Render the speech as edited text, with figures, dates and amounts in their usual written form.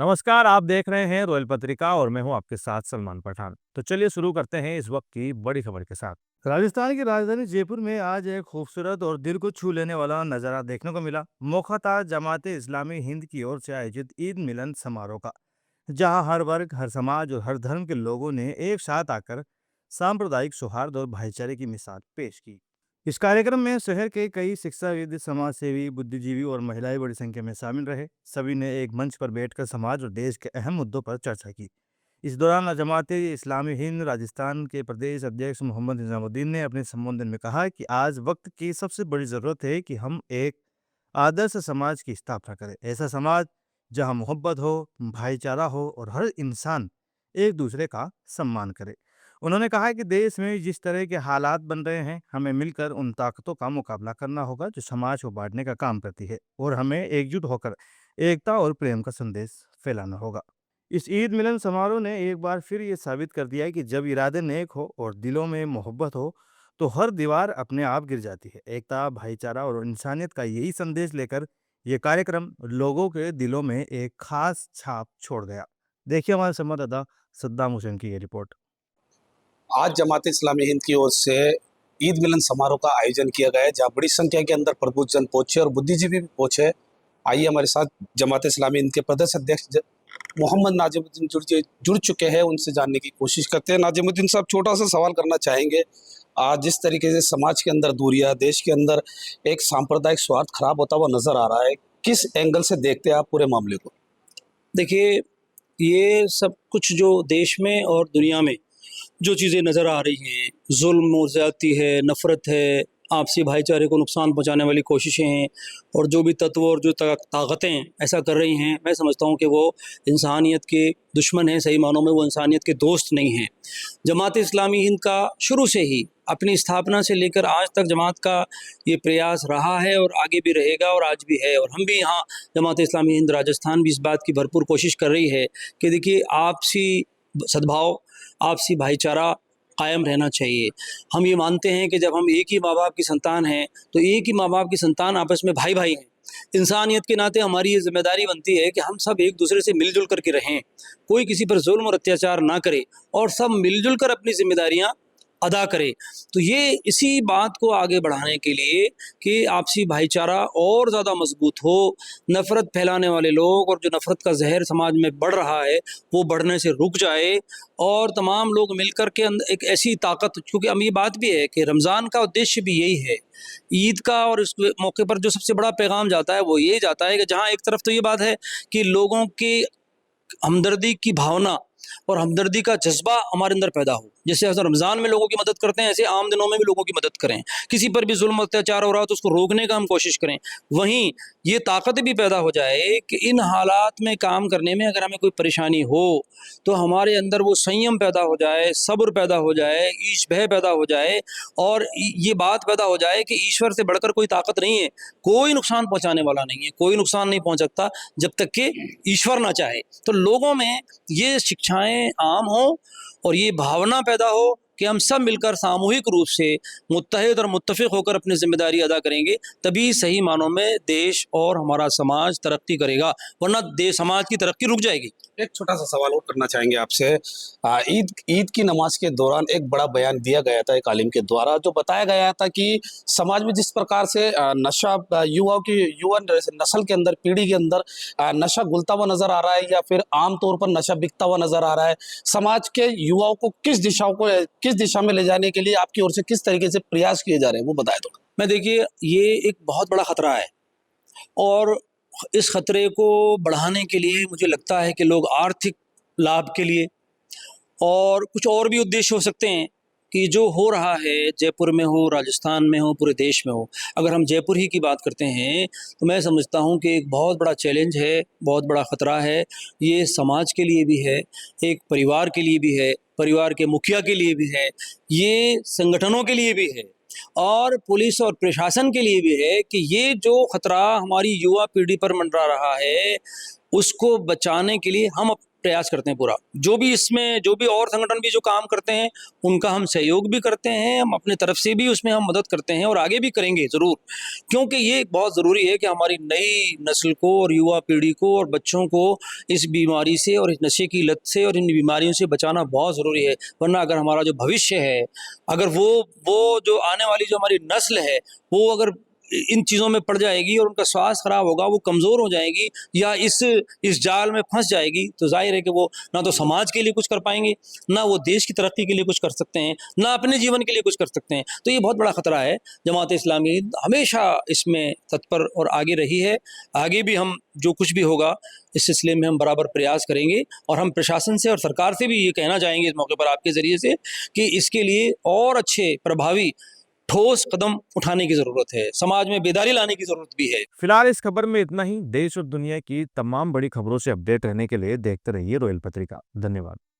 नमस्कार, आप देख रहे हैं रॉयल पत्रिका और मैं हूं आपके साथ सलमान पठान। तो चलिए शुरू करते हैं इस वक्त की बड़ी खबर के साथ। राजस्थान की राजधानी जयपुर में आज एक खूबसूरत और दिल को छू लेने वाला नजारा देखने को मिला। मौका था जमाते इस्लामी हिंद की ओर से आयोजित ईद मिलन समारोह का, जहां हर वर्ग, हर समाज और हर धर्म के लोगों ने एक साथ आकर सांप्रदायिक सौहार्द और भाईचारे की मिसाल पेश की। इस कार्यक्रम में शहर के कई शिक्षाविद, समाज सेवी, बुद्धिजीवी और महिलाएं बड़ी संख्या में शामिल रहे। सभी ने एक मंच पर बैठकर समाज और देश के अहम मुद्दों पर चर्चा की। इस दौरान जमात इस्लामी हिंद राजस्थान के प्रदेश अध्यक्ष मोहम्मद निजामुद्दीन ने अपने संबोधन में कहा कि आज वक्त की सबसे बड़ी जरूरत है कि हम एक आदर्श समाज की स्थापना करें। ऐसा समाज जहां मोहब्बत हो, भाईचारा हो और हर इंसान एक दूसरे का सम्मान करे। उन्होंने कहा कि देश में जिस तरह के हालात बन रहे हैं, हमें मिलकर उन ताकतों का मुकाबला करना होगा जो समाज को बांटने का काम करती है, और हमें एकजुट होकर एकता और प्रेम का संदेश फैलाना होगा। इस ईद मिलन समारोह ने एक बार फिर ये साबित कर दिया है कि जब इरादे नेक हो और दिलों में मोहब्बत हो, तो हर दीवार अपने आप गिर जाती है। एकता, भाईचारा और इंसानियत का यही संदेश लेकर ये कार्यक्रम लोगों के दिलों में एक खास छाप छोड़ गया। देखिए हमारे संवाददाता सद्दाम हुसैन की ये रिपोर्ट। आज जमात इस्लामी हिंद की ओर से ईद मिलन समारोह का आयोजन किया गया है, जहां बड़ी संख्या के अंदर प्रबुद्धजन पहुंचे और बुद्धिजीवी भी पहुंचे। आइए हमारे साथ जमात इस्लामी हिंद के प्रदेश अध्यक्ष मोहम्मद नाजिमुद्दीन जुड़ चुके हैं, उनसे जानने की कोशिश करते हैं। नाजिमुद्दीन साहब, छोटा सा सवाल करना चाहेंगे। आज जिस तरीके से समाज के अंदर दूरियां, देश के अंदर एक सांप्रदायिक स्वार्थ खराब होता हुआ नजर आ रहा है, किस एंगल से देखते हैं आप पूरे मामले को? देखिए, ये सब कुछ जो देश में और दुनिया में जो चीज़ें नज़र आ रही हैं, जुल्म और ज़्यादती है, नफ़रत है, आपसी भाईचारे को नुकसान पहुंचाने वाली कोशिशें हैं, और जो भी तत्व और जो ताकतें ऐसा कर रही हैं, मैं समझता हूं कि वो इंसानियत के दुश्मन हैं। सही मानों में वो इंसानियत के दोस्त नहीं हैं। जमात इस्लामी हिंद का शुरू से ही, अपनी स्थापना से लेकर आज तक जमात का ये प्रयास रहा है और आगे भी रहेगा और आज भी है। और हम भी यहाँ जमात इस्लामी हिंद राजस्थान भी इस बात की भरपूर कोशिश कर रही है कि देखिए, आपसी सद्भाव, आपसी भाईचारा कायम रहना चाहिए। हम ये मानते हैं कि जब हम एक ही माँ बाप की संतान हैं, तो एक ही माँ बाप की संतान आपस में भाई भाई हैं। इंसानियत के नाते हमारी ये जिम्मेदारी बनती है कि हम सब एक दूसरे से मिलजुल करके रहें, कोई किसी पर जुल्म और अत्याचार ना करे, और सब मिलजुल कर अपनी जिम्मेदारियां अदा करे। तो ये इसी बात को आगे बढ़ाने के लिए कि आपसी भाईचारा और ज़्यादा मजबूत हो, नफ़रत फैलाने वाले लोग और जो नफ़रत का जहर समाज में बढ़ रहा है वो बढ़ने से रुक जाए, और तमाम लोग मिलकर के एक ऐसी ताकत, क्योंकि हम ये बात भी है कि रमज़ान का उद्देश्य भी यही है, ईद का। और इस मौके पर जो सबसे बड़ा पैगाम जाता है वो ये जाता है कि जहाँ एक तरफ तो ये बात है कि लोगों की हमदर्दी की भावना और हमदर्दी का जज्बा हमारे अंदर पैदा हो। जैसे हम रमज़ान में लोगों की मदद करते हैं, ऐसे आम दिनों में भी लोगों की मदद करें। किसी पर भी जुल्म अत्याचार हो रहा हो तो उसको रोकने का हम कोशिश करें। वहीं ये ताकत भी पैदा हो जाए कि इन हालात में काम करने में अगर हमें कोई परेशानी हो तो हमारे अंदर वो संयम पैदा हो जाए, सब्र पैदा हो जाए, ईश भय पैदा हो जाए, और ये बात पैदा हो जाए कि ईश्वर से बढ़कर कोई ताकत नहीं है, कोई नुकसान पहुंचाने वाला नहीं है, कोई नुकसान नहीं पहुंच सकता जब तक कि ईश्वर ना चाहे। तो लोगों में ये शिक्षाएं आम हो और ये भावना पैदा हो कि हम सब मिलकर सामूहिक रूप से मुत्तहिद और मुत्तफिक होकर अपनी जिम्मेदारी अदा करेंगे, तभी सही मानों में देश और हमारा समाज तरक्की करेगा, वरना देश समाज की तरक्की रुक जाएगी। एक छोटा सा सवाल और करना चाहेंगे आपसे। ईद ईद की नमाज के दौरान एक बड़ा बयान दिया गया था एक आलिम के द्वारा, जो बताया गया था कि समाज में जिस प्रकार से नशा, युवाओं की युवा नस्ल के अंदर, पीढ़ी के अंदर नशा घुलता हुआ नजर आ रहा है, या फिर आमतौर पर नशा बिकता हुआ नजर आ रहा है, समाज के युवाओं को किस दिशा में ले जाने के लिए आपकी ओर से किस तरीके से प्रयास किए जा रहे हैं, वो बताए तो। मैं देखिए, ये एक बहुत बड़ा खतरा है, और इस खतरे को बढ़ाने के लिए मुझे लगता है कि लोग आर्थिक लाभ के लिए और कुछ और भी उद्देश्य हो सकते हैं कि जो हो रहा है जयपुर में हो, राजस्थान में हो, पूरे देश में हो। अगर हम जयपुर ही की बात करते हैं तो मैं समझता हूं कि एक बहुत बड़ा चैलेंज है, बहुत बड़ा ख़तरा है। ये समाज के लिए भी है, एक परिवार के लिए भी है, परिवार के मुखिया के लिए भी है, ये संगठनों के लिए भी है, और पुलिस और प्रशासन के लिए भी है कि ये जो खतरा हमारी युवा पीढ़ी पर मंडरा रहा है उसको बचाने के लिए हम प्रयास करते हैं पूरा। जो भी इसमें जो भी और संगठन भी जो काम करते हैं उनका हम सहयोग भी करते हैं, हम अपने तरफ से भी उसमें हम मदद करते हैं और आगे भी करेंगे ज़रूर, क्योंकि ये बहुत ज़रूरी है कि हमारी नई नस्ल को और युवा पीढ़ी को और बच्चों को इस बीमारी से और इस नशे की लत से और इन बीमारियों से बचाना बहुत ज़रूरी है। वरना अगर हमारा जो भविष्य है, अगर वो जो आने वाली जो हमारी नस्ल है वो अगर इन चीज़ों में पड़ जाएगी और उनका स्वास्थ्य खराब होगा, वो कमज़ोर हो जाएगी या इस जाल में फंस जाएगी, तो जाहिर है कि वो ना तो समाज के लिए कुछ कर पाएंगे, ना वो देश की तरक्की के लिए कुछ कर सकते हैं, ना अपने जीवन के लिए कुछ कर सकते हैं। तो ये बहुत बड़ा ख़तरा है। जमात इस्लामी हिंद हमेशा इसमें तत्पर और आगे रही है। आगे भी हम जो कुछ भी होगा इस सिलसिले में हम बराबर प्रयास करेंगे और हम प्रशासन से और सरकार से भी ये कहना चाहेंगे इस मौके पर आपके ज़रिए से कि इसके लिए और अच्छे प्रभावी ठोस कदम उठाने की जरूरत है, समाज में बेदारी लाने की जरूरत भी है। फिलहाल इस खबर में इतना ही। देश और दुनिया की तमाम बड़ी खबरों से अपडेट रहने के लिए देखते रहिए रॉयल पत्रिका। धन्यवाद।